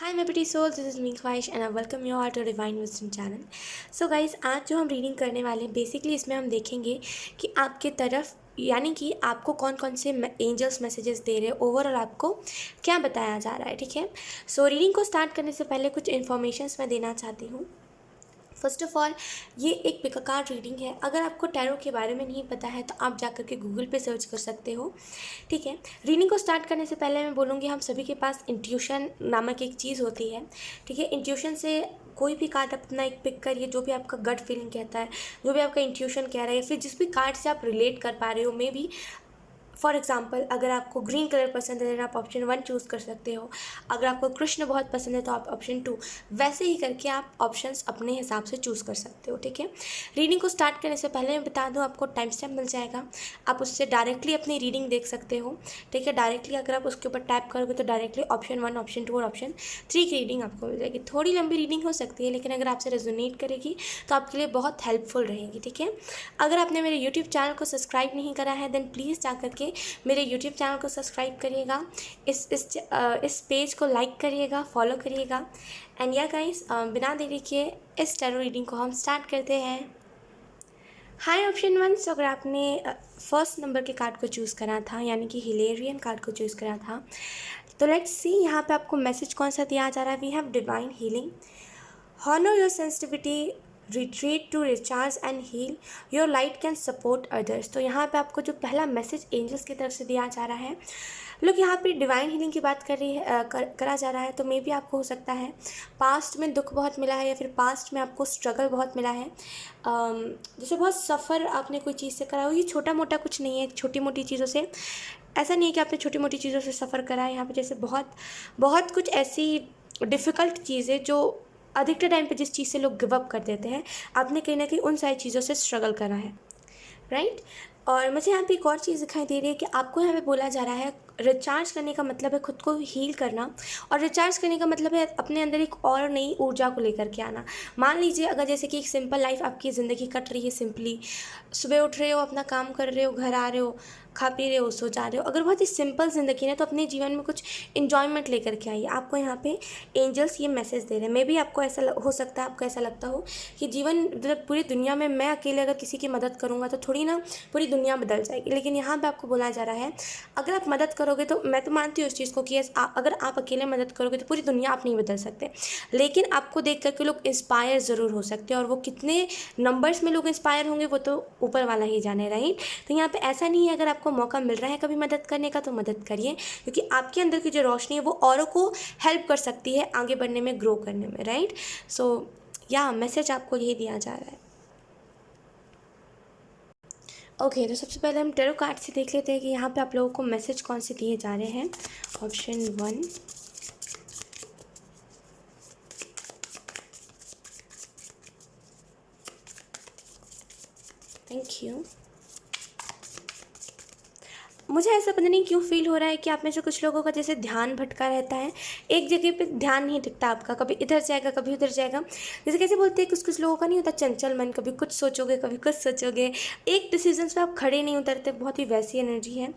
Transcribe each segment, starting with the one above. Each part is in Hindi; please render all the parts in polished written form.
Hi my pretty soul, this is me Khwahish and I welcome you all to divine wisdom channel. So guys, आज जो हम रीडिंग करने वाले हैं बेसिकली इसमें हम देखेंगे कि आपके तरफ यानी कि आपको कौन कौन से एंजल्स मैसेजेस दे रहे हैं, ओवरऑल आपको क्या बताया जा रहा है। ठीक है, सो रीडिंग को स्टार्ट करने से पहले कुछ इन्फॉर्मेशंस मैं देना चाहती हूँ। फर्स्ट ऑफ ऑल, ये एक पिक कार्ड रीडिंग है। अगर आपको टैरो के बारे में नहीं पता है तो आप जाकर के गूगल पे सर्च कर सकते हो। ठीक है, रीडिंग को स्टार्ट करने से पहले मैं बोलूँगी हम सभी के पास इंट्यूशन नामक एक चीज़ होती है। ठीक है, इंट्यूशन से कोई भी कार्ड अपना एक पिक करिए, जो भी आपका गट फीलिंग कहता है, जो भी आपका इंट्यूशन कह रहा है, या फिर जिस भी कार्ड से आप रिलेट कर पा रहे हो। मे बी फॉर एग्जाम्पल, अगर आपको ग्रीन कलर पसंद है तो आप ऑप्शन 1 चूज़ कर सकते हो। अगर आपको कृष्ण बहुत पसंद है तो आप ऑप्शन 2, वैसे ही करके आप ऑप्शंस अपने हिसाब से चूज़ कर सकते हो। ठीक है, रीडिंग को स्टार्ट करने से पहले मैं बता दूं, आपको टाइम स्टैम्प मिल जाएगा, आप उससे डायरेक्टली अपनी रीडिंग देख सकते हो। ठीक है, डायरेक्टली अगर आप उसके ऊपर टैप करोगे तो डायरेक्टली ऑप्शन 1, ऑप्शन 2 और ऑप्शन 3 की रीडिंग आपको मिल जाएगी। थोड़ी लंबी रीडिंग हो सकती है, लेकिन अगर आपसे रेजोनेट करेगी तो आपके लिए बहुत हेल्पफुल रहेगी। ठीक है, अगर आपने मेरे यूट्यूब चैनल को सब्सक्राइब नहीं करा है देन प्लीज़ जा करके मेरे यूट्यूब चैनल को सब्सक्राइब करिएगा, इस पेज को लाइक करिएगा, फॉलो करिएगा। एंड या गाइस, बिना देरी के इस टैरो रीडिंग को हम स्टार्ट करते हैं। हाय ऑप्शन 1, सो अगर आपने फर्स्ट नंबर के कार्ड को चूज़ करा था, यानी कि हिलेरियन कार्ड को चूज़ करा था, तो लेट्स सी यहाँ पे आपको मैसेज कौन सा दिया जा रहा है। We have divine healing, honour your sensitivity, retreat to recharge and heal, your light can support others. तो यहाँ पे आपको जो पहला मैसेज एंजल्स की तरफ से दिया जा रहा है, लोग यहाँ पे डिवाइन हीलिंग की बात कर रही है, करा जा रहा है। तो मे बी आपको हो सकता है पास्ट में दुख बहुत मिला है, या फिर पास्ट में आपको स्ट्रगल बहुत मिला है। जैसे बहुत सफ़र आपने कोई चीज़ से करा हो। ये छोटा मोटा कुछ नहीं है, छोटी मोटी चीज़ों से ऐसा नहीं है कि आपने छोटी मोटी चीज़ों से सफ़र करा है। यहाँ पे जैसे बहुत बहुत कुछ ऐसी डिफ़िकल्ट चीज़ें जो अधिकतर टाइम पे जिस चीज़ से लोग गिव अप कर देते हैं, आपने कहीं ना कहीं उन सारी चीज़ों से स्ट्रगल करा है, राइट। और मुझे यहाँ पे एक और चीज़ दिखाई दे रही है कि आपको यहाँ पे बोला जा रहा है रिचार्ज करने का मतलब है खुद को हील करना, और रिचार्ज करने का मतलब है अपने अंदर एक और नई ऊर्जा को लेकर के आना। मान लीजिए अगर जैसे कि एक सिंपल लाइफ आपकी ज़िंदगी कट रही है, सिंपली सुबह उठ रहे हो, अपना काम कर रहे हो, घर आ रहे हो, खा पी रहे हो, सो जा रहे हो। अगर बहुत ही सिंपल ज़िंदगी है तो अपने जीवन में कुछ इन्जॉयमेंट लेकर के आइए। आपको यहाँ पे एंजल्स ये मैसेज दे रहे हैं। मे बी आपको ऐसा हो सकता है, आपको ऐसा लगता हो कि जीवन मतलब पूरी दुनिया में मैं अकेले अगर किसी की मदद करूँगा तो थोड़ी ना पूरी दुनिया बदल जाएगी। लेकिन यहाँ पे आपको बोला जा रहा है अगर आप मदद करोगे तो मैं तो मानती हूँ इस चीज़ को कि अगर आप अकेले मदद करोगे तो पूरी दुनिया आप नहीं बदल सकते, लेकिन आपको देख करके लोग इंस्पायर ज़रूर हो सकते हैं। और वो कितने नंबर्स में लोग इंस्पायर होंगे वो तो ऊपर वाला ही जाने, राइट। तो यहाँ पे ऐसा नहीं है, अगर आपको मौका मिल रहा है कभी मदद करने का तो मदद करिए, क्योंकि आपके अंदर की जो रोशनी है वो औरों को हेल्प कर सकती है आगे बढ़ने में, ग्रो करने में, राइट। सो या मैसेज आपको यही दिया जा रहा है। ओके, तो सबसे पहले हम टेरो कार्ड से देख लेते हैं कि यहाँ पे आप लोगों को मैसेज कौन से दिए जा रहे हैं। Option 1, thank you. मुझे ऐसा पता नहीं क्यों फील हो रहा है कि आप में से कुछ लोगों का जैसे ध्यान भटका रहता है, एक जगह पे ध्यान नहीं टिकता आपका, कभी इधर जाएगा कभी उधर जाएगा। जैसे कैसे बोलते हैं, कुछ कुछ लोगों का नहीं होता चंचल मन, कभी कुछ सोचोगे कभी कुछ सोचोगे, एक डिसीजंस पे आप खड़े नहीं उतरते, बहुत ही वैसी एनर्जी है।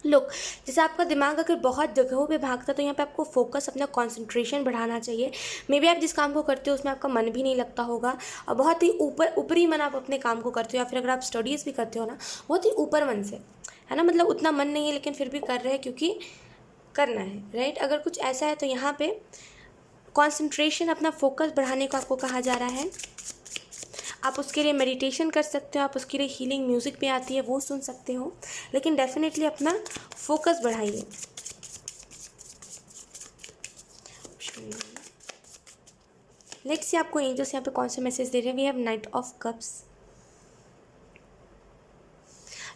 लुक, जैसे आपका दिमाग अगर बहुत जगहों पे भागता तो यहाँ पे आपको फोकस, अपना कंसंट्रेशन बढ़ाना चाहिए। मे बी आप जिस काम को करते हो उसमें आपका मन भी नहीं लगता होगा, और बहुत ही ऊपरी मन आप अपने काम को करते हो, या फिर अगर आप स्टडीज़ भी करते हो ना बहुत ही ऊपर मन से, है ना, मतलब उतना मन नहीं है लेकिन फिर भी कर रहे हैं क्योंकि करना है, राइट। अगर कुछ ऐसा है तो यहाँ पे कंसंट्रेशन, अपना फोकस बढ़ाने को आपको कहा जा रहा है। आप उसके लिए मेडिटेशन कर सकते हो, आप उसके लिए हीलिंग म्यूज़िक भी आती है वो सुन सकते हो, लेकिन डेफिनेटली अपना फोकस बढ़ाइए। लेट्स सी आपको एंजल्स यहाँ पे कौन सा मैसेज दे रहे हैं। We have knight of cups.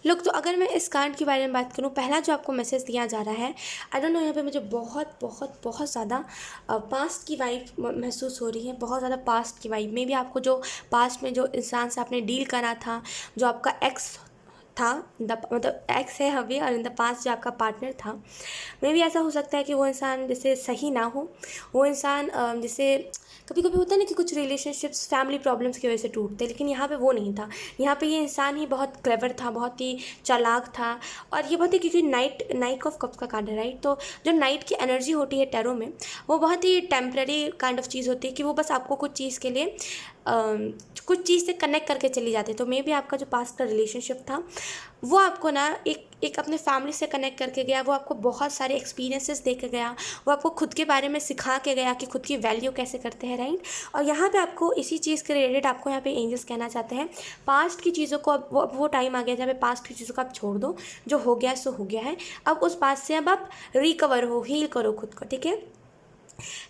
लोग, तो अगर मैं इस कार्ड के बारे में बात करूँ, पहला जो आपको मैसेज दिया जा रहा है, आई डोंट नो, यहाँ पे मुझे बहुत बहुत बहुत ज़्यादा पास्ट की वाइब महसूस हो रही है, बहुत ज़्यादा पास्ट की वाइब। मे बी आपको जो पास्ट में जो इंसान से आपने डील करा था, जो आपका एक्स था, मतलब एक्स है अभी, और इन द पास्ट जो आपका पार्टनर था, मे भी ऐसा हो सकता है कि वो इंसान जैसे सही ना हो, वो इंसान जैसे कभी कभी होता है ना कि कुछ रिलेशनशिप्स फैमिली प्रॉब्लम्स की वजह से टूटते हैं, लेकिन यहाँ पे वो नहीं था। यहाँ पे ये इंसान ही बहुत क्लेवर था, बहुत ही चालाक था, और ये बहुत ही, क्योंकि नाइट नाइट ऑफ कप्स का कार्ड है, राइट। तो जो नाइट की एनर्जी होती है टैरो में, वो बहुत ही टेम्पररी काइंड ऑफ चीज़ होती है कि वो बस आपको कुछ चीज़ के लिए कुछ चीज़ से कनेक्ट करके चली जाती है। तो मे भी आपका जो पास्ट का रिलेशनशिप था वो आपको ना एक अपने फैमिली से कनेक्ट करके गया, वो आपको बहुत सारे एक्सपीरियंसेस दे के गया, वो आपको खुद के बारे में सिखा के गया कि खुद की वैल्यू कैसे करते हैं, राइट। और यहाँ पे आपको इसी चीज़ के रिलेटेड आपको यहाँ पे एंजल्स कहना चाहते हैं, पास्ट की चीज़ों को अब वो टाइम आ गया जहाँ पे पास्ट की चीज़ों को आप छोड़ दो, जो हो गया सो हो गया है। अब उस पास्ट से अब आप रिकवर हो, हील करो खुद को, ठीक है।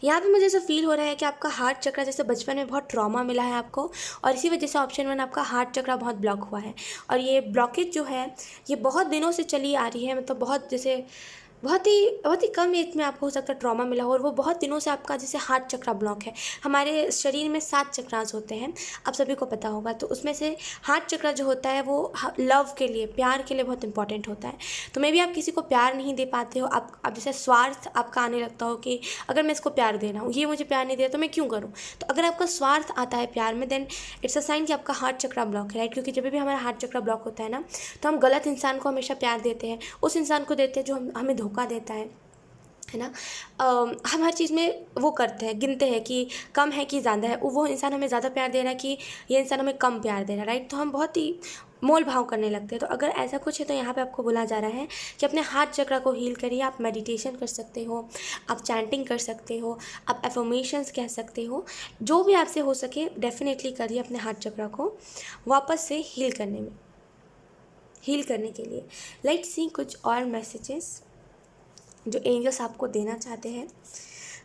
यहाँ पे मुझे ऐसा फील हो रहा है कि आपका हार्ट चक्र जैसे बचपन में बहुत ट्रॉमा मिला है आपको, और इसी वजह से ऑप्शन 1 आपका हार्ट चक्र बहुत ब्लॉक हुआ है। और ये ब्लॉकेज जो है ये बहुत दिनों से चली आ रही है, मतलब बहुत ही कम एज में आपको हो सकता है ट्रॉमा मिला हो, और वो बहुत दिनों से आपका जैसे हार्ट चक्र ब्लॉक है। हमारे शरीर में 7 चक्रास होते हैं, आप सभी को पता होगा। तो उसमें से हार्ट चक्र जो होता है वो लव के लिए, प्यार के लिए बहुत इंपॉर्टेंट होता है। तो मे भी आप किसी को प्यार नहीं दे पाते हो, आप जैसे स्वार्थ आपका आने लगता हो कि अगर मैं इसको प्यार दे रहा हूँ, ये मुझे प्यार नहीं दे रहा तो मैं क्यों करूँ। तो अगर आपका स्वार्थ आता है प्यार में, देन इट्स अ साइन कि आपका हार्ट चक्र ब्लॉक है, राइट। क्योंकि जब भी हमारा हार्ट चक्र ब्लॉक होता है ना, तो हम गलत इंसान को हमेशा प्यार देते हैं, उस इंसान को देते हैं जो हमें धोखा देता है ना। हम हर चीज़ में वो करते हैं, गिनते हैं कि कम है कि ज़्यादा है, वो इंसान हमें ज़्यादा प्यार दे रहा है कि ये इंसान हमें कम प्यार दे रहा है, राइट। तो हम बहुत ही मोल भाव करने लगते हैं। तो अगर ऐसा कुछ है तो यहाँ पे आपको बोला जा रहा है कि अपने हार्ट चक्र को हील करिए। आप मेडिटेशन कर सकते हो, आप चैंटिंग कर सकते हो, आप एफर्मेशंस कह सकते हो, जो भी आपसे हो सके डेफिनेटली करिए अपने हार्ट चक्र को वापस से हील करने के लिए। लेट्स सी कुछ और मैसेजेस जो एंजल्स आपको देना चाहते हैं।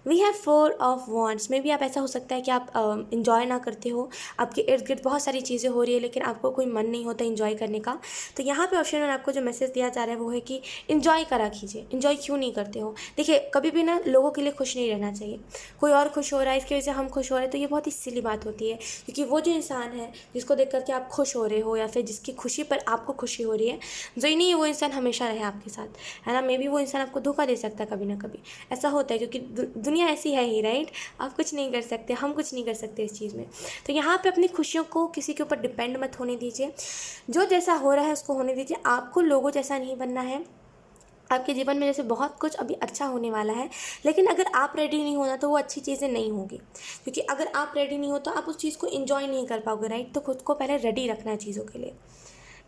वी हैव 4 ऑफ वॉन्ड्स में भी आप ऐसा हो सकता है कि आप इन्जॉय ना करते हो, आपके इर्द गिर्द बहुत सारी चीज़ें हो रही है लेकिन आपको कोई मन नहीं होता इन्जॉय करने का। तो यहाँ पे ऑप्शन 1 आपको जो मैसेज दिया जा रहा है वो है कि इन्जॉय करा कीजिए। इन्जॉय क्यों नहीं करते हो? देखिए, कभी भी ना लोगों के लिए खुश नहीं रहना चाहिए। कोई और खुश हो रहा है इसकी वजह से हम खुश हो रहे हैं तो ये बहुत ही सिली बात होती है, क्योंकि वो जो इंसान है जिसको देख करके आप खुश हो रहे हो या फिर जिसकी खुशी पर आपको खुशी हो रही है, जो ही नहीं है वो इंसान हमेशा रहे आपके साथ, है ना। मे बी वो इंसान आपको धोखा दे सकता है कभी ना कभी, ऐसा होता है क्योंकि दुनिया ऐसी है ही, राइट। आप कुछ नहीं कर सकते, हम कुछ नहीं कर सकते इस चीज़ में। तो यहाँ पे अपनी खुशियों को किसी के ऊपर डिपेंड मत होने दीजिए, जो जैसा हो रहा है उसको होने दीजिए। आपको लोगों जैसा नहीं बनना है। आपके जीवन में जैसे बहुत कुछ अभी अच्छा होने वाला है, लेकिन अगर आप रेडी नहीं होना तो वो अच्छी चीज़ें नहीं होगी, क्योंकि अगर आप रेडी नहीं हो तो आप उस चीज़ को एंजॉय नहीं कर पाओगे, राइट। तो खुद को पहले रेडी रखना है चीज़ों के लिए,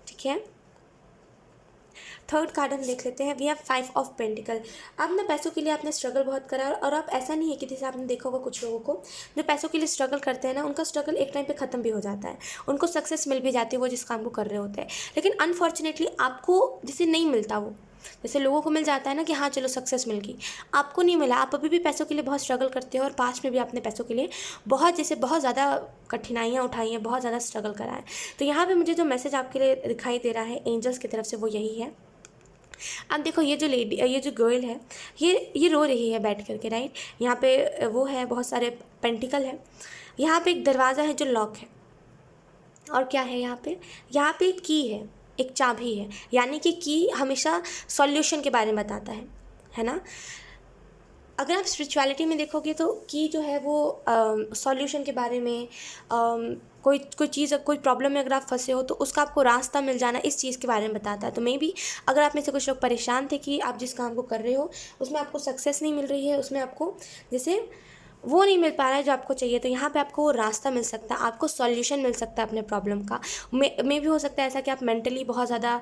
ठीक है। थर्ड कार्ड हम देख लेते हैं। We have 5 of pentacles. आप ना पैसों के लिए आपने स्ट्रगल बहुत करा, और आप ऐसा नहीं है कि जैसे आपने देखा होगा कुछ लोगों को जो पैसों के लिए स्ट्रगल करते हैं ना, उनका स्ट्रगल एक टाइम पे ख़त्म भी हो जाता है, उनको सक्सेस मिल भी जाती है वो जिस काम को कर रहे होते हैं। लेकिन अनफॉर्चुनेटली आपको जैसे नहीं मिलता वो, जैसे लोगों को मिल जाता है ना कि हाँ चलो सक्सेस मिल गई, आपको नहीं मिला। आप अभी भी पैसों के लिए बहुत स्ट्रगल करते हो, और पास्ट में भी आपने पैसों के लिए बहुत ज़्यादा कठिनाइयाँ उठाई हैं, बहुत ज़्यादा स्ट्रगल करा है। तो यहाँ पे मुझे जो मैसेज आपके लिए दिखाई दे रहा है एंजल्स की तरफ से वो यही है। अब देखो, ये जो गर्ल है ये रो रही है बैठ करके, राइट। यहाँ पे वो है, बहुत सारे पेंटिकल है, यहाँ पे एक दरवाज़ा है जो लॉक है, और क्या है यहाँ पे एक की है, एक चाबी है। यानी कि की हमेशा सॉल्यूशन के बारे में बताता है ना। अगर आप स्पिरिचुअलिटी में देखोगे तो की जो है वो सॉल्यूशन के बारे में, कोई चीज़, कोई प्रॉब्लम में अगर आप फंसे हो तो उसका आपको रास्ता मिल जाना, इस चीज़ के बारे में बताता है। तो मे बी अगर आप में से कुछ लोग परेशान थे कि आप जिस काम को कर रहे हो उसमें आपको सक्सेस नहीं मिल रही है, उसमें आपको जैसे वो नहीं मिल पा रहा है जो आपको चाहिए, तो यहाँ पे आपको वो रास्ता मिल सकता है, आपको सॉल्यूशन मिल सकता है अपने प्रॉब्लम का। मे भी हो सकता है ऐसा कि आप मेंटली बहुत ज़्यादा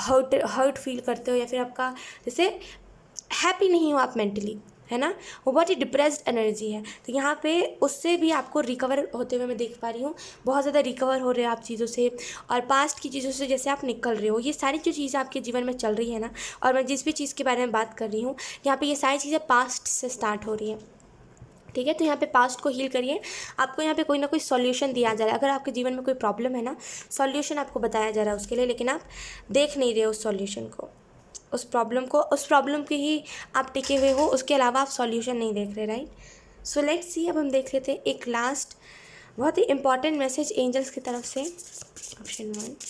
हर्ट फील करते हो, या फिर आपका जैसे हैप्पी नहीं हो आप मेंटली, है ना। वो बहुत ही डिप्रेस्ड एनर्जी है। तो यहाँ पे उससे भी आपको रिकवर होते हुए मैं देख पा रही हूँ, बहुत ज़्यादा रिकवर हो रहे हो आप चीज़ों से, और पास्ट की चीज़ों से जैसे आप निकल रहे हो। ये सारी जो चीज़ें आपके जीवन में चल रही है ना, और मैं जिस भी चीज़ के बारे में बात कर रही हूँ यहाँ पे, ये सारी चीज़ें पास्ट से स्टार्ट हो रही हैं, ठीक है। तो यहाँ पे पास्ट को हील करिए। आपको यहाँ पे कोई ना कोई सॉल्यूशन दिया जा रहा है। अगर आपके जीवन में कोई प्रॉब्लम है ना, सॉल्यूशन आपको बताया जा रहा है उसके लिए, लेकिन आप देख नहीं रहे हो उस सॉल्यूशन को, उस प्रॉब्लम के ही आप टिके हुए हो, उसके अलावा आप सॉल्यूशन नहीं देख रहे, राइट। सो लेट्स सी, अब हम देख लेते हैं एक लास्ट बहुत ही इंपॉर्टेंट मैसेज एंजल्स की तरफ से। Option 1,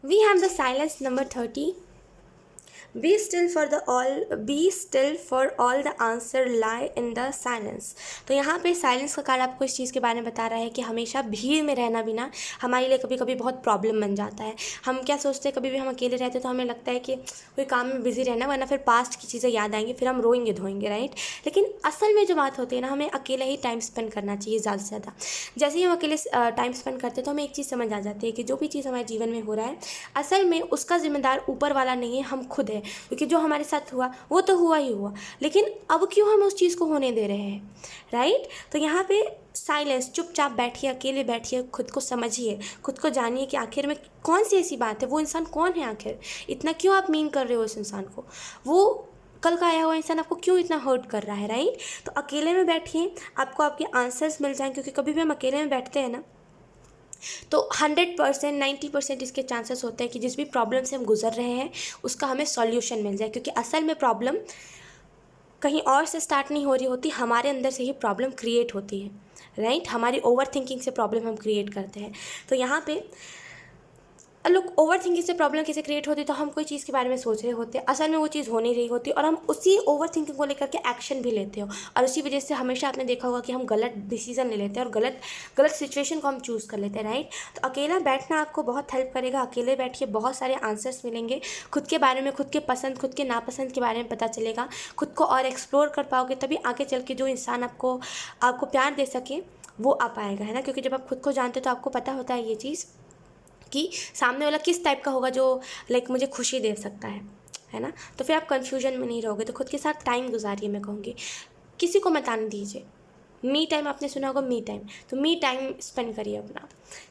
We have the silence number 30. Be still for all the answer lie in the silence. तो यहाँ पे साइलेंस का कार्ड आपको इस चीज़ के बारे में बता रहा है कि हमेशा भीड़ में रहना भी ना हमारे लिए कभी कभी बहुत प्रॉब्लम बन जाता है। हम क्या सोचते हैं, कभी भी हम अकेले रहते हैं तो हमें लगता है कि कोई काम में बिजी रहना, वरना फिर पास्ट की चीज़ें याद आएंगी, फिर हम रोएंगे धोएंगे, राइट। लेकिन असल में जो बात होती है ना, हमें अकेले ही टाइम स्पेंड करना चाहिए ज़्यादा से ज़्यादा। जैसे ही हम अकेले टाइम स्पेंड करते हैं तो हमें एक चीज़ समझ आ जाती है कि जो भी चीज़ हमारे जीवन में हो रहा है असल में उसका जिम्मेदार ऊपर वाला नहीं है, हम खुद हैं। क्योंकि जो हमारे साथ हुआ वो तो हुआ ही हुआ, लेकिन अब क्यों हम उस चीज़ को होने दे रहे हैं, राइट। तो यहाँ पे साइलेंस, चुपचाप बैठिए, अकेले बैठिए, खुद को समझिए, खुद को जानिए कि आखिर में कौन सी ऐसी बात है, वो इंसान कौन है, आखिर इतना क्यों आप मीन कर रहे हो उस इंसान को, वो कल का आया हुआ इंसान आपको क्यों इतना हर्ट कर रहा है, राइट। तो अकेले में बैठिए, आपको आपके आंसर्स मिल जाएंगे। क्योंकि कभी भी हम अकेले में बैठते हैं ना तो 100% 90% इसके चांसेस होते हैं कि जिस भी प्रॉब्लम से हम गुजर रहे हैं उसका हमें सॉल्यूशन मिल जाए। क्योंकि असल में प्रॉब्लम कहीं और से स्टार्ट नहीं हो रही होती, हमारे अंदर से ही प्रॉब्लम क्रिएट होती है, राइट। हमारी ओवर थिंकिंग से प्रॉब्लम हम क्रिएट करते हैं। तो यहाँ पे लोग ओवर थिंकिंग से प्रॉब्लम कैसे क्रिएट होती है, तो हम कोई चीज़ के बारे में सोच रहे होते हैं, असल में वो चीज़ हो नहीं रही होती और हम उसी ओवर थिंकिंग को लेकर के एक्शन भी लेते हो। और उसी वजह से हमेशा आपने देखा होगा कि हम गलत डिसीजन ले लेते हैं और गलत सिचुएशन को हम चूज़ कर लेते हैं, राइट। तो अकेला बैठना आपको बहुत हेल्प करेगा। अकेले बैठिए, बहुत सारे आंसर्स मिलेंगे, खुद के बारे में, खुद के पसंद, खुद के नापसंद के बारे में पता चलेगा, खुद को और एक्सप्लोर कर पाओगे, तभी आगे चल के जो इंसान आपको प्यार दे सके वो आ पाएगा, है ना। क्योंकि जब आप खुद को जानते हो तो आपको पता होता है ये चीज़ कि सामने वाला किस टाइप का होगा जो लाइक मुझे खुशी दे सकता है ना। तो फिर आप कन्फ्यूजन में नहीं रहोगे। तो खुद के साथ टाइम गुजारिए, मैं कहूँगी किसी को मत आने दीजिए। मी टाइम आपने सुना होगा, मी टाइम, तो मी टाइम स्पेंड करिए अपना,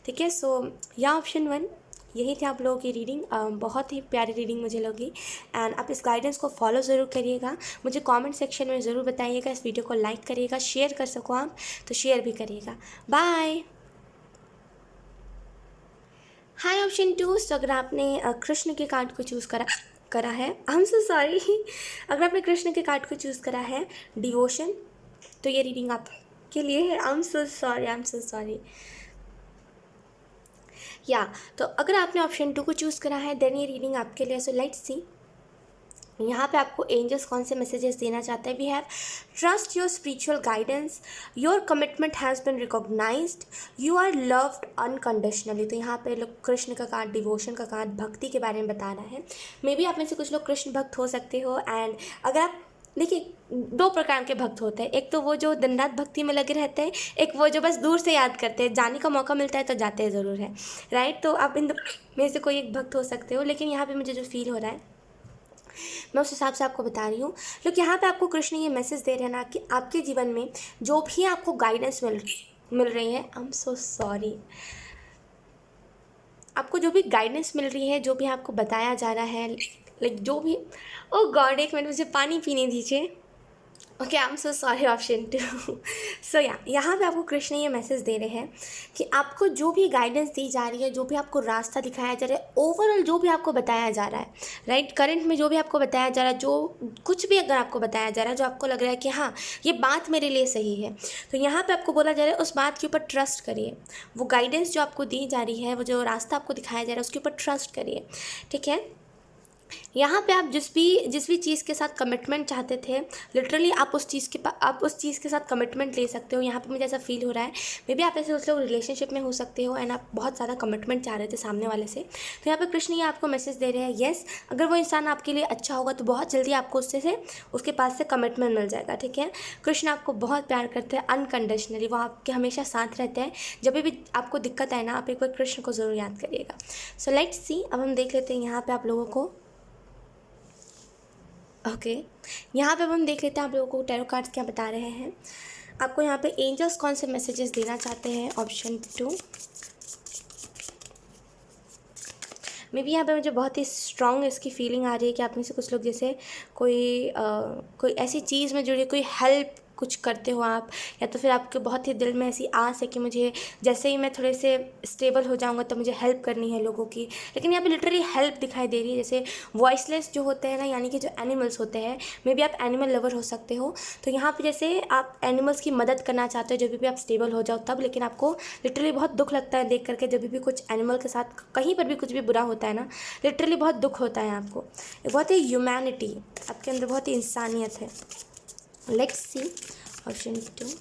ठीक है। सो या ऑप्शन 1 यही थी आप लोगों की रीडिंग। बहुत ही प्यारी रीडिंग मुझे लगी एंड आप इस गाइडेंस को फॉलो ज़रूर करिएगा। मुझे कमेंट सेक्शन में ज़रूर बताइएगा, इस वीडियो को लाइक करिएगा, शेयर कर सको आप तो शेयर भी करिएगा। बाय। हाय ऑप्शन 2। सो अगर आपने कृष्ण के कार्ड को चूज़ करा है, आई एम सो सॉरी, अगर आपने कृष्ण के कार्ड को चूज़ करा है डिवोशन, तो ये रीडिंग आपके लिए है। आई एम सो सॉरी या तो अगर आपने ऑप्शन 2 को चूज़ करा है देन ये रीडिंग आपके लिए। सो लेट्स सी यहाँ पे आपको एंजल्स कौन से मैसेजेस देना चाहते हैं। We have trust your spiritual guidance, your commitment has been recognised, you are loved unconditionally. तो यहाँ पे लोग कृष्ण का कार्ड, डिवोशन का कार्ड, भक्ति के बारे में बता रहा है। मे बी आप में से कुछ लोग कृष्ण भक्त हो सकते हो। एंड अगर आप देखिए 2 प्रकार के भक्त होते हैं, एक तो वो जो दिन रात भक्ति में लगे रहते हैं, एक वो जो बस दूर से याद करते हैं, जाने का मौका मिलता है तो जाते हैं ज़रूर है, राइट। तो आप इन में से कोई एक भक्त हो सकते हो। लेकिन यहाँ पे मुझे जो फील हो रहा है मैं उस हिसाब से आपको बता रही हूँ। लोग यहाँ पे आपको कृष्ण ये मैसेज दे रहे हैं ना कि आपके जीवन में जो भी आपको गाइडेंस मिल रही है, आई एम सो सॉरी, आपको जो भी गाइडेंस मिल रही है, जो भी आपको बताया जा रहा है, लाइक जो भी, ओ गॉड एक मिनट मुझे पानी पीने दीजिए। Okay, I am so sorry option 2। सो यहाँ पे आपको कृष्ण ये मैसेज दे रहे हैं कि आपको जो भी गाइडेंस दी जा रही है, जो भी आपको रास्ता दिखाया जा रहा है, ओवरऑल जो भी आपको बताया जा रहा है, राइट, करंट में जो भी आपको बताया जा रहा है, जो कुछ भी अगर आपको बताया जा रहा है जो आपको लग रहा है कि हाँ ये बात मेरे लिए सही है, तो यहाँ पर आपको बोला जा रहा है उस बात के ऊपर ट्रस्ट करिए। वो गाइडेंस जो आपको दी जा रही है, वो जो रास्ता आपको दिखाया जा रहा है उसके ऊपर ट्रस्ट करिए, ठीक है। यहाँ पे आप जिस भी चीज़ के साथ कमिटमेंट चाहते थे, लिटरली आप उस चीज़ के साथ कमिटमेंट ले सकते हो। यहाँ पे मुझे ऐसा फील हो रहा है, मे बी आप ऐसे उस लोग रिलेशनशिप में हो सकते हो एंड आप बहुत ज़्यादा कमिटमेंट चाह रहे थे सामने वाले से। तो यहाँ पे कृष्ण ये आपको मैसेज दे रहे हैं, येस, अगर वो इंसान आपके लिए अच्छा होगा तो बहुत जल्दी आपको उसके पास से कमिटमेंट मिल जाएगा, ठीक है। कृष्ण आपको बहुत प्यार करते हैं अनकंडीशनली, वो आपके हमेशा साथ रहते हैं। जब भी आपको दिक्कत आए ना, आप एक बार कृष्ण को ज़रूर याद करिएगा। सो लेट्स सी, अब हम देख लेते हैं यहाँ पे आप लोगों को। ओके, यहाँ पे अब हम देख लेते हैं आप लोगों को टैरो कार्ड्स क्या बता रहे हैं। आपको यहाँ पे एंजल्स कौन से मैसेजेस देना चाहते हैं, ऑप्शन 2। मे बी यहाँ पे मुझे बहुत ही स्ट्रॉन्ग इसकी फीलिंग आ रही है कि आप में से कुछ लोग जैसे कोई ऐसी चीज़ में जुड़े, कोई हेल्प कुछ करते हो आप, या तो फिर आपके बहुत ही दिल में ऐसी आस है कि मुझे जैसे ही मैं थोड़े से स्टेबल हो जाऊँगा तो मुझे हेल्प करनी है लोगों की। लेकिन यहाँ पे लिटरली हेल्प दिखाई दे रही है, जैसे वॉइसलेस जो होते हैं ना, यानी कि जो एनिमल्स होते हैं, मे बी आप एनिमल लवर हो सकते हो, तो यहाँ पे जैसे आप एनिमल्स की मदद करना चाहते हो जब भी आप स्टेबल हो जाओ तब। लेकिन आपको लिटरली बहुत दुख लगता है देख करके जब भी कुछ एनिमल के साथ कहीं पर भी कुछ भी बुरा होता है ना, लिटरली बहुत दुख होता है आपको। बहुत ही ह्यूमैनिटी आपके अंदर, बहुत ही इंसानियत है। Let's see option 2।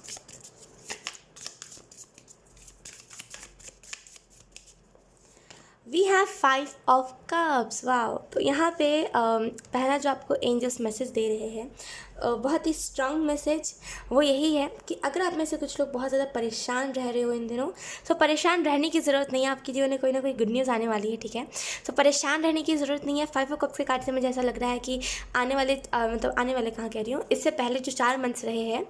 We have 5 of cups. Wow. तो यहाँ पे पहला जो आपको एंजल्स मैसेज दे रहे हैं, बहुत ही स्ट्रांग मैसेज, वो यही है कि अगर आप में से कुछ लोग बहुत ज़्यादा परेशान रह रहे हो इन दिनों, तो परेशान रहने की ज़रूरत नहीं है, आपके जीवन में कोई ना कोई गुड न्यूज़ आने वाली है, ठीक है। तो परेशान रहने की ज़रूरत नहीं है। 5 ऑफ कप्स के कार्ड से मुझे ऐसा लग रहा है कि आने वाले मतलब आने वाले कहाँ कह रही हूँ, इससे पहले जो 4 मंथ्स रहे हैं,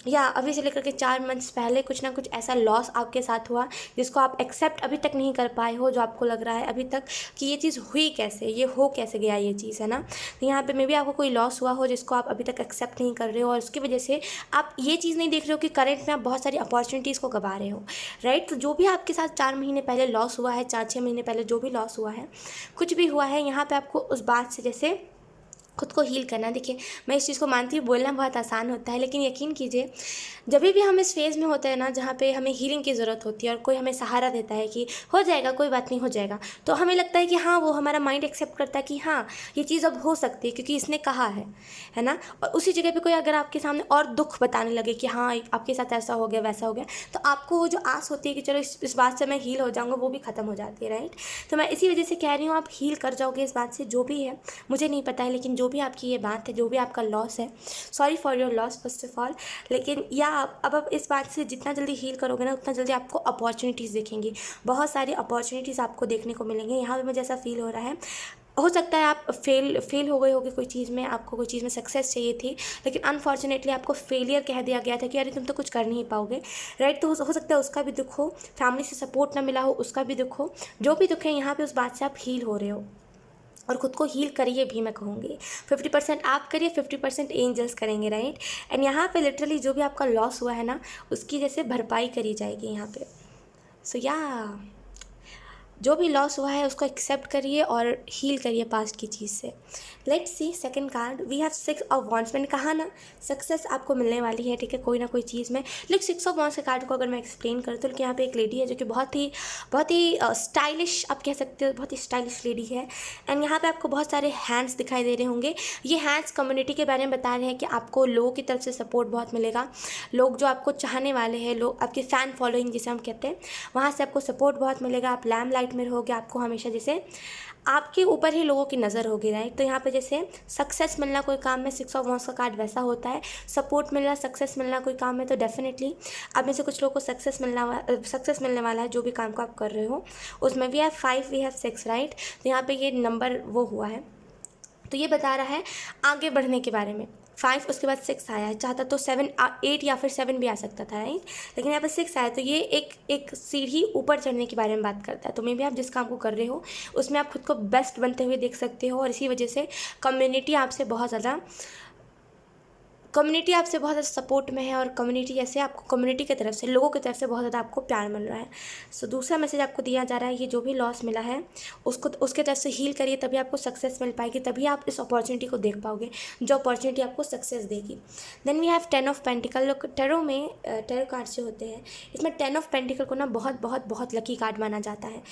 या अभी से लेकर के 4 मंथ्स पहले कुछ ना कुछ ऐसा लॉस आपके साथ हुआ जिसको आप एक्सेप्ट अभी तक नहीं कर पाए हो, जो आपको लग रहा है अभी तक कि ये चीज़ हुई कैसे, ये हो कैसे गया ये चीज़, है ना। तो यहाँ पे मे बी आपको कोई लॉस हुआ हो जिसको आप अभी तक एक्सेप्ट नहीं कर रहे हो, और उसकी वजह से आप ये चीज़ नहीं देख रहे हो कि करंट में आप बहुत सारी अपॉर्चुनिटीज़ को गवा रहे हो, राइट। तो जो भी आपके साथ 4 महीने पहले लॉस हुआ है, 4-6 महीने पहले जो भी लॉस हुआ है, कुछ भी हुआ है, यहाँ पर आपको उस बात से जैसे खुद को हील करना। देखिए, मैं इस चीज़ को मानती हूँ, बोलना बहुत आसान होता है, लेकिन यकीन कीजिए जब भी हम इस फेज़ में होते हैं ना, जहाँ पे हमें हीलिंग की ज़रूरत होती है और कोई हमें सहारा देता है कि हो जाएगा, कोई बात नहीं, हो जाएगा, तो हमें लगता है कि हाँ, वो हमारा माइंड एक्सेप्ट करता है कि हाँ, ये चीज़ अब हो सकती है क्योंकि इसने कहा है ना। और उसी जगह पे कोई अगर आपके सामने और दुख बताने लगे कि हाँ, आपके साथ ऐसा हो गया, वैसा हो गया, तो आपको वो जो आस होती है कि चलो इस बात से मैं हील हो जाऊँगा, वो भी ख़त्म हो जाती है, राइट। तो मैं इसी वजह से कह रही हूँ, आप हील कर जाओगे इस बात से। जो भी है मुझे नहीं पता है, लेकिन जो भी आपकी ये बात है, जो भी आपका लॉस है, sorry for your loss first of all. लेकिन या अब आप इस बात से जितना जल्दी हील करोगे ना, उतना जल्दी आपको अपॉर्चुनिटीज़ दिखेंगी, बहुत सारी अपॉर्चुनिटीज़ आपको देखने को मिलेंगे। यहाँ पे मुझे ऐसा फील हो रहा है, हो सकता है आप फेल हो गए होगे कोई चीज़ में, आपको कोई चीज़ में सक्सेस चाहिए थी, लेकिन अनफॉर्चुनेटली आपको फेलियर कह दिया गया था कि अरे तुम तो कुछ कर नहीं पाओगे, राइट। तो हो सकता है उसका भी दुख हो, फैमिली से सपोर्ट ना मिला हो, उसका भी दुख हो। जो भी दुख है यहाँ पे, उस बात से आप हील हो रहे हो, और ख़ुद को हील करिए भी, मैं कहूँगी 50% आप करिए, 50% एंजल्स करेंगे, राइट। एंड यहाँ पे लिटरली जो भी आपका लॉस हुआ है ना, उसकी जैसे भरपाई करी जाएगी यहाँ पे। सो या जो भी लॉस हुआ है उसको एक्सेप्ट करिए और हील करिए पास्ट की चीज़ से। Let's see second card. We have 6 of wands. मैंने कहा ना, सक्सेस आपको मिलने वाली है, ठीक है, कोई ना कोई चीज़ में। लेकिन 6 ऑफ वॉन्ड्स के कार्ड को अगर मैं एक्सप्लेन करूँ तो यहाँ पे एक लेडी है जो कि बहुत ही स्टाइलिश, आप कह सकते हो, बहुत ही स्टाइलिश लेडी है। एंड यहाँ पे आपको बहुत सारे हैंड्स दिखाई दे रहे होंगे। ये हैंड्स कम्युनिटी के बारे में बता रहे हैं कि आपको लोगों की तरफ से सपोर्ट बहुत मिलेगा, लोग जो आपको चाहने वाले हैं, लोग आपके फ़ैन फॉलोइंग जिसे हम कहते हैं, वहाँ से आपको सपोर्ट बहुत मिलेगा। आप लैम लाइट में रहोगे, आपको हमेशा जैसे आपके ऊपर ही लोगों की नज़र होगी, राइट। तो यहाँ पे जैसे सक्सेस मिलना कोई काम में, 6 ऑफ वॉन्ड्स का कार्ड वैसा होता है। सपोर्ट मिलना, सक्सेस मिलना कोई काम में, तो डेफिनेटली आप में से कुछ लोगों को सक्सेस मिलने वाला है जो भी काम को आप कर रहे हो उसमें। We have 5, we have 6, right. तो यहाँ पे ये नंबर वो हुआ है, तो ये बता रहा है आगे बढ़ने के बारे में। 5 उसके बाद 6 आया है, चाहता तो 7 8 या फिर 7 भी आ सकता था, राइट। लेकिन यहाँ पर 6 आया, तो ये एक सीढ़ी ऊपर चढ़ने के बारे में बात करता है। तो मे भी आप जिस काम को कर रहे हो उसमें आप खुद को बेस्ट बनते हुए देख सकते हो, और इसी वजह से कम्युनिटी आपसे बहुत ज़्यादा सपोर्ट में है, और कम्युनिटी जैसे आपको कम्युनिटी की तरफ से, लोगों की तरफ से बहुत ज़्यादा आपको प्यार मिल रहा है। सो दूसरा मैसेज आपको दिया जा रहा है, ये जो भी लॉस मिला है उसके तरफ से हील करिए, तभी आपको सक्सेस मिल पाएगी, तभी आप इस अपॉर्चुनिटी को देख पाओगे, जो अपॉर्चुनिटी आपको सक्सेस देगी। Then we have 10 of pentacles. लोग टेरो में टेरो कार्ड्स जो होते हैं, इसमें 10 ऑफ पेंटिकल को ना बहुत बहुत बहुत लकी कार्ड माना जाता है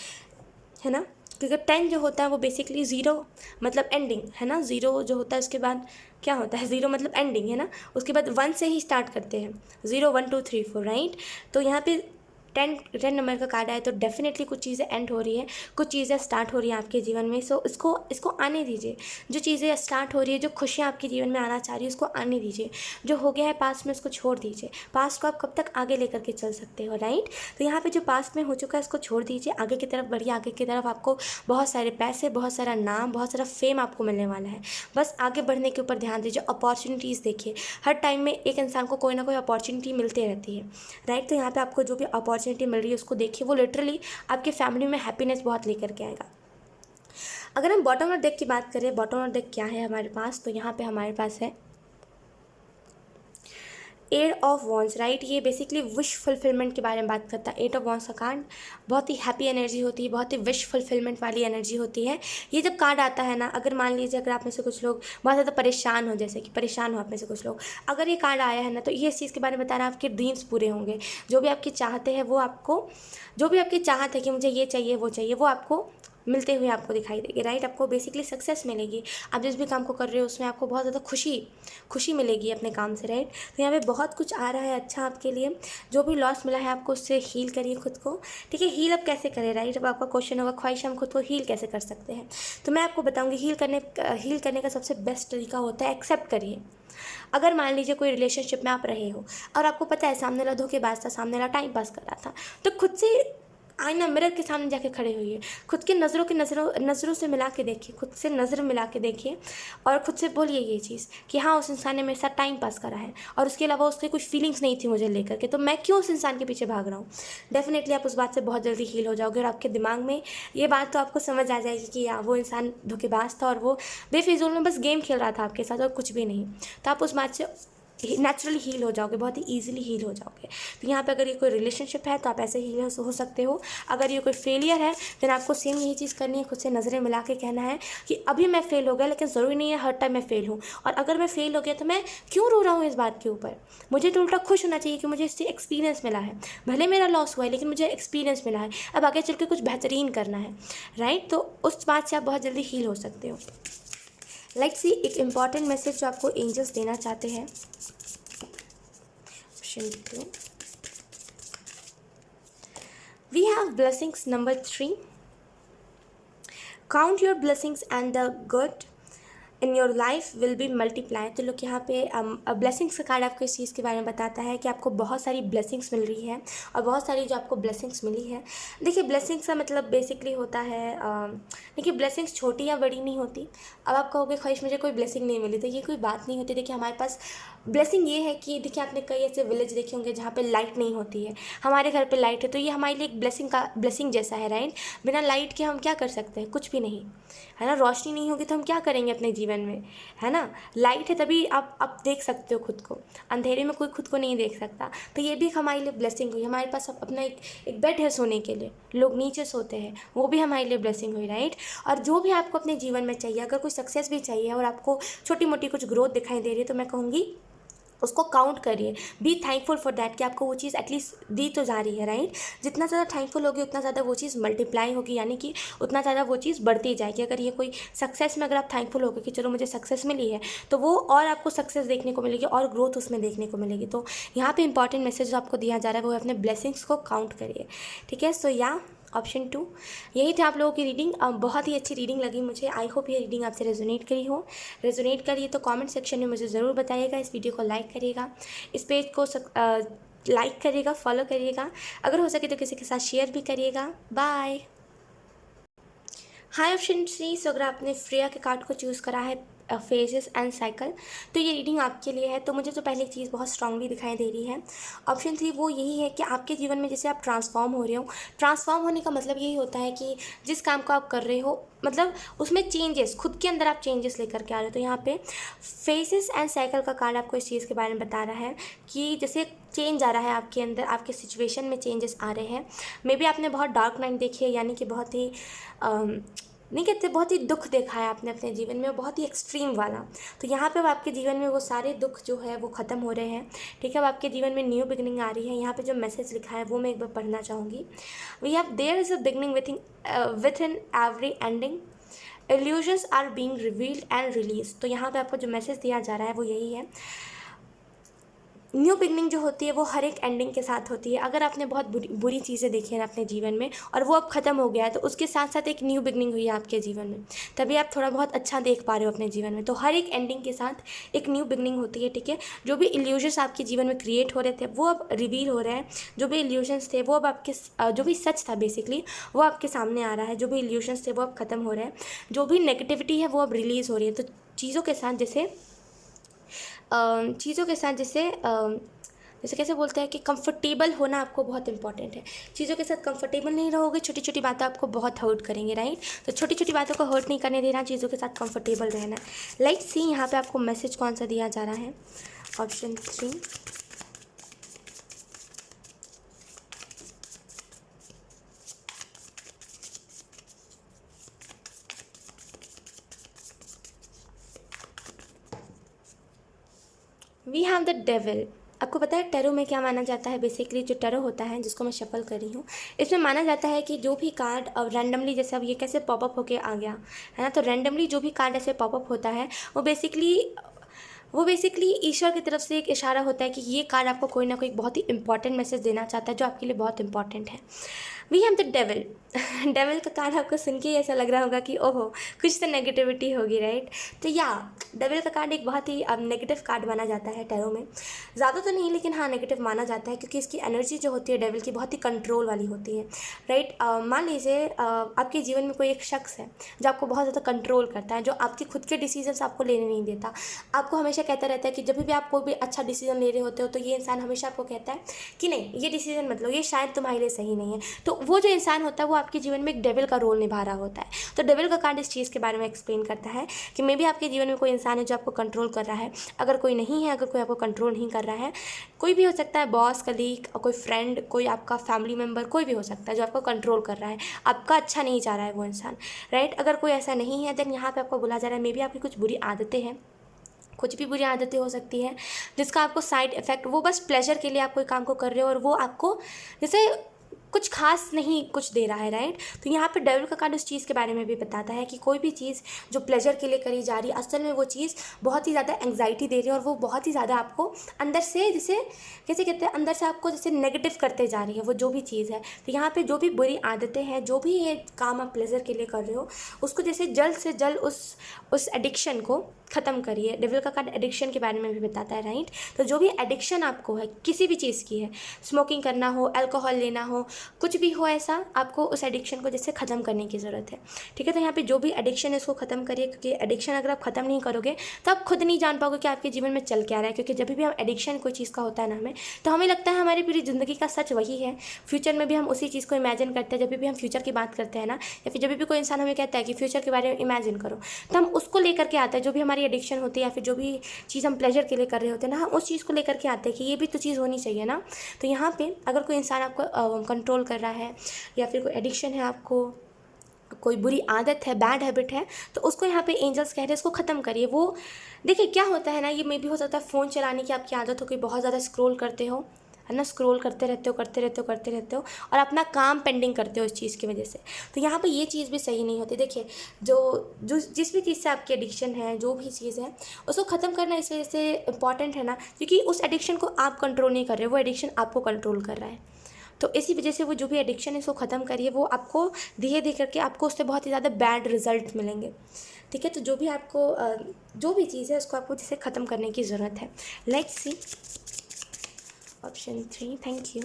ना, क्योंकि 10 जो होता है वो बेसिकली ज़ीरो मतलब एंडिंग है ना। ज़ीरो जो होता है उसके बाद क्या होता है, ज़ीरो मतलब एंडिंग है ना, उसके बाद 1 से ही स्टार्ट करते हैं, 0 1 2 3 4, राइट। तो यहाँ पे 10 नंबर का कार्ड आया, तो डेफिनेटली कुछ चीज़ें एंड हो रही है, कुछ चीज़ें स्टार्ट हो रही हैं आपके जीवन में। सो इसको आने दीजिए, जो चीज़ें स्टार्ट हो रही है, जो खुशियाँ आपके जीवन में आना चाह रही है, उसको आने दीजिए। जो हो गया है पास्ट में उसको छोड़ दीजिए। पास्ट को आप कब तक आगे लेकर के चल सकते हो, राइट। तो यहाँ पे जो पास्ट में हो चुका है उसको छोड़ दीजिए, आगे की तरफ बढ़िए। आगे की तरफ आपको बहुत सारे पैसे, बहुत सारा नाम, बहुत सारा फेम आपको मिलने वाला है। बस आगे बढ़ने के ऊपर ध्यान दीजिए, अपॉर्चुनिटीज़ देखिए। हर टाइम में एक इंसान को कोई ना कोई अपॉर्चुनिटी मिलती रहती है, राइट। तो यहाँ पे आपको जो भी अपॉर्चुनिटी मिल रही है उसको देखिए, वो लिटरली आपकी फैमिली में हैप्पीनेस बहुत लेकर के आएगा। अगर हम बॉटम ऑफ डेक की बात करें, बॉटम ऑफ डेक क्या है हमारे पास, तो यहाँ पे हमारे पास है एट ऑफ वॉन्ड्स, राइट, ये बेसिकली विश फुलफिलमेंट के बारे में बात करता है। एट ऑफ वॉन्ड्स का कार्ड बहुत ही हैप्पी एनर्जी होती है, बहुत ही विश फुलफिलमेंट वाली एनर्जी होती है। ये जब कार्ड आता है ना, अगर मान लीजिए अगर आप में से कुछ लोग बहुत ज़्यादा परेशान हो, जैसे कि परेशान हो आप में से कुछ लोग, अगर ये कार्ड आया है ना, तो ये इस चीज़ के बारे में बता रहा है आपके ड्रीम्स पूरे होंगे। जो भी आपके चाहते हैं वो आपको, जो भी आपकी चाहत है कि मुझे ये चाहिए वो चाहिए, वो आपको मिलते हुए आपको दिखाई देगी, राइट। आपको बेसिकली सक्सेस मिलेगी। आप जिस भी काम को कर रहे हो उसमें आपको बहुत ज़्यादा खुशी मिलेगी अपने काम से, राइट। तो यहाँ पे बहुत कुछ आ रहा है अच्छा आपके लिए। जो भी लॉस मिला है आपको उससे हील करिए खुद को, ठीक है। हील अब कैसे करें, राइट। अब आपका क्वेश्चन होगा ख्वाहिश हम खुद को हील कैसे कर सकते हैं, तो मैं आपको बताऊँगी हील करने का सबसे बेस्ट तरीका होता है एक्सेप्ट करिए। अगर मान लीजिए कोई रिलेशनशिप में आप रहे हो और आपको पता है सामने वाला धोखेबाज था, सामने वाला टाइम पास कर रहा था, तो खुद से आईना मिरर के सामने जाके खड़े हुई है, खुद के नज़रों से मिला के देखिए, खुद से नज़र मिला के देखिए और खुद से बोलिए ये चीज़ कि हाँ उस इंसान ने मेरे साथ टाइम पास करा है और उसके अलावा उसकी कुछ फीलिंग्स नहीं थी मुझे लेकर के, तो मैं क्यों उस इंसान के पीछे भाग रहा हूँ। डेफिनेटली आप उस बात से बहुत जल्दी हील हो जाओगे और आपके दिमाग में ये बात तो आपको समझ आ जाएगी कि यार वो इंसान धोखेबाज था और वो बेफिजूल में बस गेम खेल रहा था आपके साथ और कुछ भी नहीं। तो आप उस बात से नेचुरली हील हो जाओगे, बहुत ही ईजिली हील हो जाओगे। तो यहाँ पे अगर ये कोई रिलेशनशिप है तो आप ऐसे हील हो सकते हो। अगर ये कोई फेलियर है फिर आपको सेम यही चीज़ करनी है, खुद से नज़रें मिला के कहना है कि अभी मैं फेल हो गया लेकिन ज़रूरी नहीं है हर टाइम मैं फेल हूँ, और अगर मैं फेल हो गया तो मैं क्यों रो रहा हूँ इस बात के ऊपर। मुझे तो उल्टा खुश होना चाहिए कि मुझे इससे एक्सपीरियंस मिला है, भले मेरा लॉस हुआ है लेकिन मुझे एक्सपीरियंस मिला है, अब आगे चल के कुछ बेहतरीन करना है, राइट। तो उस बात से आप बहुत जल्दी हील हो सकते हो। लाइक सी एक इम्पॉर्टेंट मैसेज जो आपको एंजल्स देना चाहते हैं। We have blessings number 3. Count your blessings and the good in your life will be multiply. तो लोग यहाँ पे ब्लेसिंग्स का कार्ड आपको इस चीज़ के बारे में बताता है कि आपको बहुत सारी ब्लेसिंग्स मिल रही है और बहुत सारी जो आपको ब्लेसिंग्स मिली है। देखिए ब्लेसिंग्स का मतलब बेसिकली होता है, देखिए ब्लेसिंग्स छोटी या बड़ी नहीं होती। अब आप कहोगे ख्वाहिश मुझे कोई ब्लेसिंग नहीं मिली, तो ये कोई बात नहीं होती। देखिए हमारे पास ब्लेसिंग ये है कि देखिए आपने कई ऐसे विलेज देखे होंगे जहाँ पे लाइट नहीं होती है, हमारे घर पे लाइट है, तो ये हमारे लिए एक ब्लेसिंग जैसा है, राइट। बिना लाइट के हम क्या कर सकते हैं, कुछ भी नहीं, है ना। रोशनी नहीं होगी तो हम क्या करेंगे अपने जीवन में, है ना। लाइट है तभी आप देख सकते हो खुद को, अंधेरे में कोई खुद को नहीं देख सकता। तो ये भी हमारे लिए ब्लेसिंग हुई। हमारे पास अपना एक बेड है सोने के लिए, लोग नीचे सोते हैं, वो भी हमारे लिए ब्लेसिंग हुई, राइट। और जो भी आपको अपने जीवन में चाहिए, अगर कोई सक्सेस भी चाहिए और आपको छोटी मोटी कुछ ग्रोथ दिखाई दे रही है, तो मैं कहूँगी उसको काउंट करिए, बी थैंकफुल फॉर दैट कि आपको वो चीज़ एटलीस्ट दी तो जा रही है, राइट। जितना ज़्यादा थैंकफुल होगी उतना ज़्यादा वो चीज़ मल्टीप्लाई होगी, यानी कि उतना ज़्यादा वो चीज़ बढ़ती जाएगी। अगर ये कोई सक्सेस में अगर आप थैंकफुल होगे कि चलो मुझे सक्सेस मिली है, तो वो और आपको सक्सेस देखने को मिलेगी और ग्रोथ उसमें देखने को मिलेगी। तो यहाँ पे इंपॉर्टेंट मैसेज जो आपको दिया जा रहा है वो है अपने ब्लेसिंग्स को काउंट करिए, ठीक है। सो या ऑप्शन 2 यही था आप लोगों की रीडिंग। बहुत ही अच्छी रीडिंग लगी मुझे। आई होप ये रीडिंग आपसे रेजोनेट करी तो कमेंट सेक्शन में मुझे ज़रूर बताइएगा। इस वीडियो को लाइक करिएगा, इस पेज को लाइक करिएगा, फॉलो करिएगा, अगर हो सके तो किसी के साथ शेयर भी करिएगा। बाय। हाय ऑप्शन 3, सो अगर आपने फ्रेया के कार्ड को चूज़ करा है फेजेस एंड साइकिल, तो ये रीडिंग आपके लिए है। तो मुझे तो पहले चीज़ बहुत स्ट्रांगली दिखाई दे रही है। ऑप्शन 3 वो यही है कि आपके जीवन में जैसे आप ट्रांसफॉर्म हो रहे हो, ट्रांसफॉर्म होने का मतलब यही होता है कि जिस काम को आप कर रहे हो मतलब उसमें चेंजेस, खुद के अंदर आप चेंजेस लेकर के आ रहे हो। तो यहाँ पे फेजेस एंड साइकिल का कार्ड आपको इस चीज़ के बारे में बता रहा है कि जैसे चेंज आ रहा है आपके अंदर, आपके सिचुएशन में चेंजेस आ रहे हैं। मे बी आपने बहुत डार्क नाइट देखी है, यानी कि बहुत ही नहीं कहते, बहुत ही दुख देखा है आपने अपने जीवन में, बहुत ही एक्सट्रीम वाला। तो यहाँ पे अब आपके जीवन में वो सारे दुख जो है वो ख़त्म हो रहे हैं, ठीक है। अब आपके जीवन में न्यू बिगनिंग आ रही है। यहाँ पे जो मैसेज लिखा है वो मैं एक बार पढ़ना चाहूँगी। We have there is a beginning within every ending, illusions are being revealed and release. तो यहाँ पे आपको जो मैसेज दिया जा रहा है वो यही है, न्यू बिगनिंग जो होती है वो हर एक एंडिंग के साथ होती है। अगर आपने बहुत बुरी चीज़ें देखी हैं अपने जीवन में और वो अब ख़त्म हो गया है, तो उसके साथ साथ एक न्यू बिगनिंग हुई है आपके जीवन में, तभी आप थोड़ा बहुत अच्छा देख पा रहे हो अपने जीवन में। तो हर एक एंडिंग के साथ एक न्यू बिगनिंग होती है, ठीक है। जो भी इल्यूजन्स आपके जीवन में क्रिएट हो रहे थे वो अब रिवील हो रहे हैं, जो भी इल्यूजन्स थे वो अब आपके जो भी सच था बेसिकली वो आपके सामने आ रहा है, जो भी इल्यूजन्स थे वो अब ख़त्म हो रहे हैं, जो भी नेगेटिविटी है वो अब रिलीज़ हो रही है। तो चीज़ों के साथ जैसे कैसे बोलते हैं कि कंफर्टेबल होना आपको बहुत इंपॉर्टेंट है। चीज़ों के साथ कंफर्टेबल नहीं रहोगे, छोटी छोटी बातें आपको बहुत हर्ट करेंगे, राइट। तो छोटी छोटी बातों को हर्ट नहीं करने देना, चीज़ों के साथ कंफर्टेबल रहना। लाइक सी यहाँ पे आपको मैसेज कौन सा दिया जा रहा है, option 3 we have the devil. आपको पता है टैरो में क्या माना जाता है? बेसिकली जो टैरो होता है जिसको मैं शफल कर रही हूँ, इसमें माना जाता है कि जो भी कार्ड अब रैंडमली, जैसे अब ये कैसे पॉपअप होके आ गया है ना, तो रैंडमली जो भी कार्ड ऐसे पॉपअप होता है वो बेसिकली ईश्वर की तरफ से एक इशारा होता है कि ये कार्ड आपको कोई ना कोई बहुत ही इंपॉर्टेंट मैसेज देना चाहता है जो आपके लिए बहुत इंपॉर्टेंट है। We have the devil. Devil का कार्ड आपको सुन के ऐसा लग रहा होगा कि ओहो कुछ तो नेगेटिविटी होगी, राइट? तो या डेविल का कार्ड एक बहुत ही अब नेगेटिव कार्ड माना जाता है टैरो में। ज़्यादा तो नहीं, लेकिन हाँ नेगेटिव माना जाता है क्योंकि इसकी एनर्जी जो होती है डेविल की बहुत ही कंट्रोल वाली होती है, राइट? मान लीजिए आपके जीवन में कोई एक शख्स है जो आपको बहुत ज़्यादा कंट्रोल करता है, जो आपके खुद के डिसीजंस आपको लेने नहीं देता, आपको हमेशा कहता रहता है कि जब भी आप कोई भी अच्छा डिसीजन ले रहे होते हो तो ये इंसान हमेशा आपको कहता है कि नहीं ये डिसीजन मत लो, ये शायद तुम्हारे लिए सही नहीं है। तो वो जो इंसान होता है वो आपके जीवन में एक डेविल का रोल निभा रहा होता है। तो डेविल का कार्ड इस चीज़ के बारे में एक्सप्लेन करता है कि मे बी आपके जीवन में कोई इंसान है जो आपको कंट्रोल कर रहा है। अगर कोई नहीं है, अगर कोई आपको कंट्रोल नहीं कर रहा है, कोई भी हो सकता है, बॉस, कलीग, कोई फ्रेंड, कोई आपका फैमिली मेम्बर, कोई भी हो सकता है जो आपको कंट्रोल कर रहा है, आपका अच्छा नहीं चाह रहा है वो इंसान, राइट? अगर कोई ऐसा नहीं है देन यहाँ पे आपको बोला जा रहा है मे बी आपकी कुछ बुरी आदतें हैं, कुछ भी बुरी आदतें हो सकती हैं जिसका आपको साइड इफ़ेक्ट, वो बस प्लेजर के लिए आप कोई काम को कर रहे हो और वो आपको जैसे कुछ खास नहीं कुछ दे रहा है, राइट? तो यहाँ पे डेविल का कार्ड उस चीज़ के बारे में भी बताता है कि कोई भी चीज़ जो प्लेजर के लिए करी जा रही है असल में वो चीज़ बहुत ही ज़्यादा एंग्जाइटी दे रही है और वो बहुत ही ज़्यादा आपको अंदर से जैसे कैसे कहते हैं अंदर से आपको जैसे नेगेटिव करते जा रही है वो जो भी चीज़ है। तो यहाँ पे जो भी बुरी आदतें हैं, जो भी ये काम आप प्लेजर के लिए कर रहे हो, उसको जैसे जल्द से जल्द उस एडिक्शन को ख़त्म करिए। डेविल का कार्ड एडिक्शन के बारे में भी बताता है, राइट? तो जो भी एडिक्शन आपको है किसी भी चीज़ की है, स्मोकिंग करना हो, अल्कोहल लेना हो, कुछ भी हो ऐसा, आपको उस एडिक्शन को जैसे ख़त्म करने की ज़रूरत है, ठीक है? तो यहाँ पे जो भी एडिक्शन है उसको ख़त्म करिए, क्योंकि एडिक्शन अगर आप ख़त्म नहीं करोगे तो आप खुद नहीं जान पाओगे कि आपके जीवन में चल क्या रहा है। क्योंकि जब भी हम एडिक्शन कोई चीज़ का होता है ना हमें, तो हमें लगता है हमारी पूरी ज़िंदगी का सच वही है। फ्यूचर में भी हम उसी चीज़ को इमेजिन करते हैं। जब भी हम फ्यूचर की बात करते हैं ना, या फिर जब भी कोई इंसान हमें कहता है कि फ्यूचर के बारे में इमेजिन करो, तो हम उसको लेकर के आते हैं। जो भी हमारी एडिक्शन होती है या फिर जो भी चीज़ हम प्लेजर के लिए कर रहे होते हैं ना, हम उस चीज़ को लेकर के आते हैं कि ये भी तो चीज़ होनी चाहिए ना। तो यहाँ पे अगर कोई इंसान आपको कंट्रोल कर रहा है या फिर कोई एडिक्शन है, आपको कोई बुरी आदत है, बैड हैबिट है, तो उसको यहाँ पे एंजल्स कह रहे हैं इसको ख़त्म करिए। वो देखिए क्या होता है ना, ये मे भी हो सकता है फ़ोन चलाने की आपकी आदत हो, कोई बहुत ज़्यादा स्क्रॉल करते हो, है ना, स्क्रॉल करते रहते हो और अपना काम पेंडिंग करते हो इस चीज़ की वजह से। तो यहाँ पे ये चीज़ भी सही नहीं होती। देखिए जो जिस भी चीज़ से आपकी एडिक्शन है, जो भी चीज़ है, उसको ख़त्म करना इस वजह से इम्पॉर्टेंट है ना, क्योंकि उस एडिक्शन को आप कंट्रोल नहीं कर रहे हो, वो एडिक्शन आपको कंट्रोल कर रहा है। तो इसी वजह से वो जो भी एडिक्शन है उसको ख़त्म करिए। वो आपको धीरे धीरे करके आपको उससे बहुत ही ज़्यादा बैड रिजल्ट मिलेंगे, ठीक है? तो जो भी आपको जो भी चीज़ है उसको आपको जैसे ख़त्म करने की ज़रूरत है। Let's see option 3। Thank you.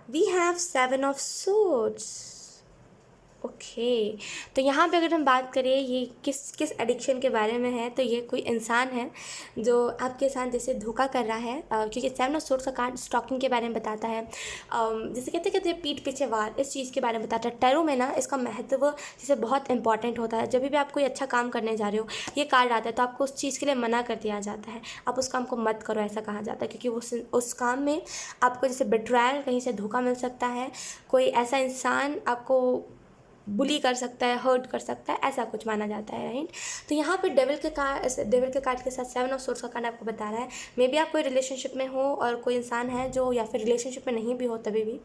We have 7 of swords. Okay, तो यहाँ पे अगर हम बात करें ये किस एडिक्शन के बारे में है, तो ये कोई इंसान है जो आपके साथ जैसे धोखा कर रहा है, क्योंकि 7 ऑफ सोर्ड्स का कार्ड स्टॉकिंग के बारे में बताता है। जैसे कहते हैं पीठ पीछे वार, इस चीज़ के बारे में बताता है। टैरो में ना इसका महत्व जैसे बहुत इंपॉर्टेंट होता है। जब भी आप कोई अच्छा काम करने जा रहे हो, ये कार्ड आता है तो आपको उस चीज़ के लिए मना कर दिया जाता है, आप उस काम को मत करो ऐसा कहा जाता है, क्योंकि उस काम में आपको जैसे बेट्रायल, कहीं से धोखा मिल सकता है, कोई ऐसा इंसान आपको बुली कर सकता है, हर्ट कर सकता है, ऐसा कुछ माना जाता है, राइट? तो यहाँ पे डेविल के कार्ड के साथ 7 ऑफ सोर्ड्स का कार्ड आपको बता रहा है मे बी आप कोई रिलेशनशिप में हो और कोई इंसान है जो, या फिर रिलेशनशिप में नहीं भी हो तभी भी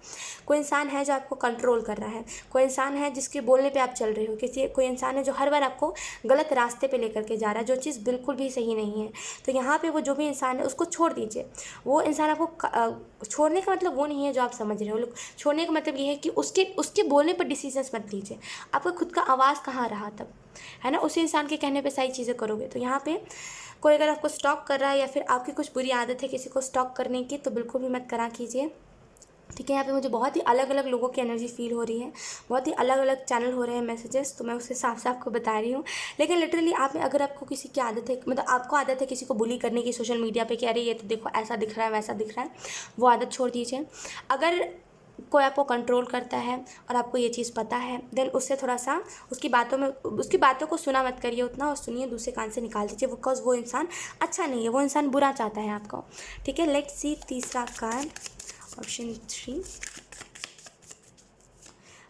कोई इंसान है जो आपको कंट्रोल कर रहा है, कोई इंसान है जिसके बोलने पे आप चल रहे हो, कोई इंसान है जो हर बार आपको गलत रास्ते पे लेकर के जा रहा है, जो चीज़ बिल्कुल भी सही नहीं है। तो यहाँ पे वो जो भी इंसान है उसको छोड़ दीजिए। वो इंसान आपको छोड़ने का मतलब वो नहीं है जो आप समझ रहे हो। छोड़ने का मतलब ये है कि उसके बोलने पर डिसीजंस मत लीजिए। आपका खुद का आवाज़ कहाँ रहा तब, है ना? उसी इंसान के कहने पे सारी चीज़ें करोगे। तो यहाँ पे कोई अगर आपको स्टॉक कर रहा है या फिर आपकी कुछ बुरी आदत है किसी को स्टॉक करने की, तो बिल्कुल भी मत करा कीजिए, ठीक है? यहाँ पे मुझे बहुत ही अलग अलग लोगों की एनर्जी फील हो रही है, बहुत ही अलग अलग चैनल हो रहे हैं मैसेजेस, तो मैं उस हिसाब से आपको बता रही हूँ। लेकिन लिटरली अगर आपको किसी की आदत है, मतलब आपको आदत है किसी को बुली करने की सोशल मीडिया पे कि अरे ये तो देखो ऐसा दिख रहा है, वैसा दिख रहा है, वो आदत छोड़ दीजिए। अगर कोई आपको कंट्रोल करता है और आपको ये चीज़ पता है, देन उससे थोड़ा सा उसकी बातों को सुना मत करिए उतना, और सुनिए दूसरे कान से निकाल दीजिए, बिकॉज वो इंसान अच्छा नहीं है, वो इंसान बुरा चाहता है आपको, ठीक है? लेट्स सी तीसरा card, option 3।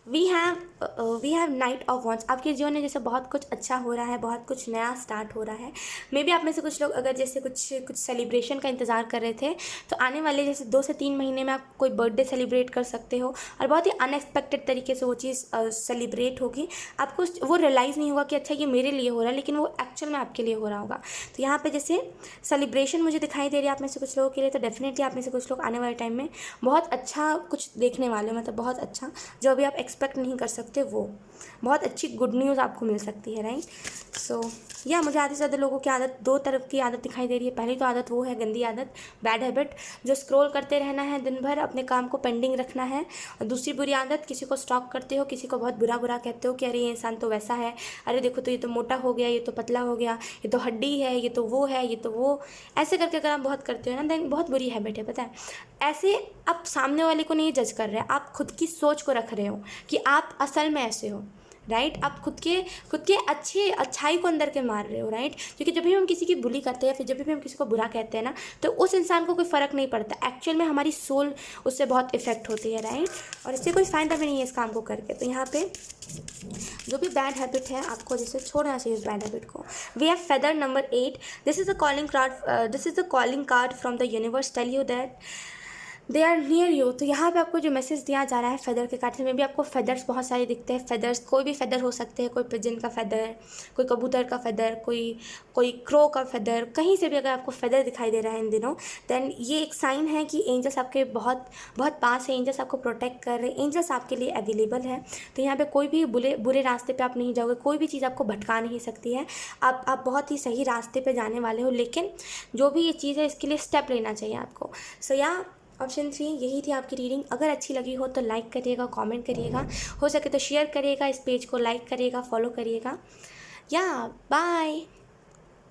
We have knight of wands. आपके जीवन में जैसे बहुत कुछ अच्छा हो रहा है, बहुत कुछ नया स्टार्ट हो रहा है। मे बी आप में से कुछ लोग अगर जैसे कुछ सेलिब्रेशन का इंतज़ार कर रहे थे, तो आने वाले जैसे 2 से 3 महीने में आप कोई बर्थडे सेलिब्रेट कर सकते हो और बहुत ही अनएक्सपेक्टेड तरीके से वो चीज़ सेलिब्रेट होगी। आपको वो रियलाइज़ नहीं होगा कि अच्छा ये मेरे लिए हो रहा है, लेकिन वो एक्चुअल में आपके लिए हो रहा होगा। तो यहाँ पे जैसे सेलिब्रेशन मुझे दिखाई दे रही है आप में से कुछ लोगों के लिए, तो डेफिनेटली आप में से कुछ लोग आने वाले टाइम में बहुत अच्छा कुछ देखने वाले हो, मतलब बहुत अच्छा जो अभी आप एक्सपेक्ट नहीं कर सकते, वो बहुत अच्छी गुड न्यूज़ आपको मिल सकती है, राइट। सो या मुझे आधे से ज़्यादा लोगों की आदत, 2 तरफ की आदत दिखाई दे रही है। पहली तो आदत वो है गंदी आदत, बैड हैबिट, जो स्क्रॉल करते रहना है दिन भर, अपने काम को पेंडिंग रखना है। और दूसरी बुरी आदत, किसी को स्टॉक करते हो, किसी को बहुत बुरा बुरा कहते हो कि अरे ये इंसान तो वैसा है, अरे देखो तो ये तो मोटा हो गया, ये तो पतला हो गया, ये तो हड्डी है, ये तो वो है, ये तो वो, ऐसे करके अगर आप बहुत करते हो ना, देन बहुत बुरी हैबिट है, पता है। ऐसे आप सामने वाले को नहीं जज कर रहे, आप खुद की सोच को रख रहे हो कि आप असल में ऐसे हो, राइट। आप खुद के अच्छाई को अंदर के मार रहे हो, राइट। क्योंकि जब भी हम किसी की बुली करते हैं, फिर जब भी हम किसी को बुरा कहते हैं ना, तो उस इंसान को कोई फ़र्क नहीं पड़ता, एक्चुअल में हमारी सोल उससे बहुत इफेक्ट होती है, राइट। और इससे कोई फ़ायदा भी नहीं है इस काम को करके। तो यहाँ पे जो भी बैड हैबिट है आपको जैसे छोड़ना चाहिए इस बैड हैबिट को। We have feather number 8। This is the calling card from the universe tell you that they are near you. तो यहाँ पे आपको जो मैसेज दिया जा रहा है फेदर के कार्ड से, में भी आपको फेदर्स बहुत सारे दिखते हैं। फेदर्स कोई भी फेदर हो सकते हैं, कोई पिजन का फेदर, कोई कबूतर का फेदर, कोई क्रो का फेदर, कहीं से भी अगर आपको फेदर दिखाई दे रहा है इन दिनों, देन ये एक साइन है कि एंजल्स आपके बहुत बहुत पास है, एंजल्स आपको प्रोटेक्ट कर रहे हैं, एंजल्स आपके लिए अवेलेबल है। तो यहाँ पे कोई भी बुरे रास्ते पे आप नहीं जाओगे, कोई भी चीज़ आपको भटका नहीं सकती है। आप बहुत ही सही रास्ते पे जाने वाले हो, लेकिन जो भी ये चीज़ है इसके लिए स्टेप लेना चाहिए आपको। सो या ऑप्शन 3 यही थी आपकी रीडिंग। अगर अच्छी लगी हो तो लाइक करिएगा, कमेंट करिएगा, हो सके तो शेयर करिएगा, इस पेज को लाइक करिएगा, फॉलो करिएगा। या बाय।